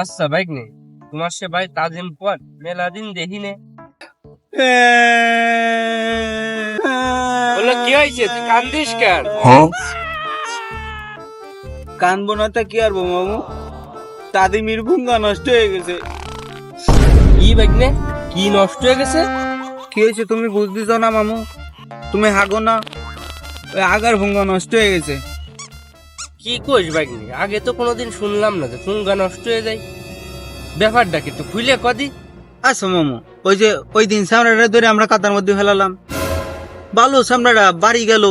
আচ্ছা বাইক নেই, তোমার সে ভাই তাজিম পর মেলা দিন দেখি নে। বলো কি হয়েছে, তুই কান্দিস কেন? কানবো না তা কি আরবো মামু, তাদিমির ভুঙ্গা নষ্ট হয়ে গেছে। কি বাইক নে, কি নষ্ট হয়ে গেছে? কি হয়েছে তুমি বুঝতেছ না মামু? তুমি হাগো না, ওই আগার ভুঙ্গা নষ্ট হয়ে গেছে। কি কইস বাইক নে, আগে তো কোনোদিন শুনলাম না যে ফুঙ্গা নষ্ট হয়ে যায়। ব্যাপারটা কি একটু খুলে কদি। আচ্ছা মামু, ওই যে ওই দিন সামরাটা ধরে আমরা কাতার মধ্যে ফেলালাম, ভালো সামরাটা বাড়ি গেল।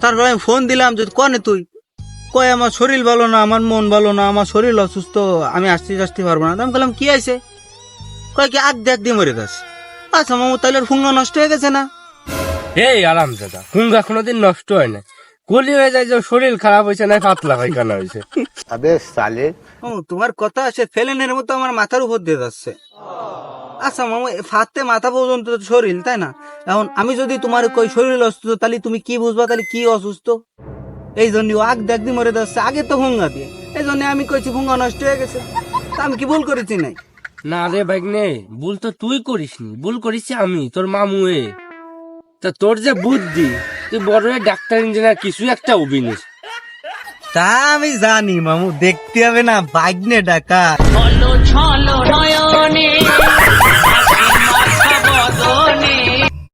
তারপর আমি ফোন দিলাম যে কনে তুই, কয় আমার শরীর ভালো না, আমার মন ভালো না, আমার শরীর অসুস্থ, আমি আসতে পারবো না। আমি বললাম কি আছে, কয় কি আগ দেখ দিয়ে মরে যাস। আচ্ছা মামু, তাহলে ফুঙ্গা নষ্ট হয়ে গেছে না? এই আরাম দাদা, ফুঙ্গা কোনোদিন নষ্ট হয় না, কলি হয়ে যায় যে শরীর খারাপ হয়েছে না পাতলা পায়খানা হয়েছে। ও তোমার কথা আছে ফেলেনের মতো আমার মাথার উপর দিয়ে যাচ্ছে। আচ্ছা মামু, ফাতে মাথা পর্যন্ত তো শরীর, তাই না? এখন আমি যদি তোমার কই শরীর অসুস্থ, তাহলে তুমি কি বুঝবা তাহলে কি অসুস্থ? এই জন্য আগ দেখ দিয়ে মরে যাচ্ছে, আগে তো ফুঙ্গা দিয়ে। এই জন্য আমি কইছি ফুঙ্গা নষ্ট হয়ে গেছে। তা আমি কি ভুল করেছি নাই? না রে বাইক নে, ভুল তো তুই করিসনি, ভুল করিস আমি তোর মামু। তা তোর যে বুদ্ধি, তুই বড় হয়ে ডাক্তার ইঞ্জিনিয়ার কিছু একটা অভিনিস। তা আমি জানি মামু, দেখতে হবে না, বাগনে ডাকা। ছলো ছলো নয়নে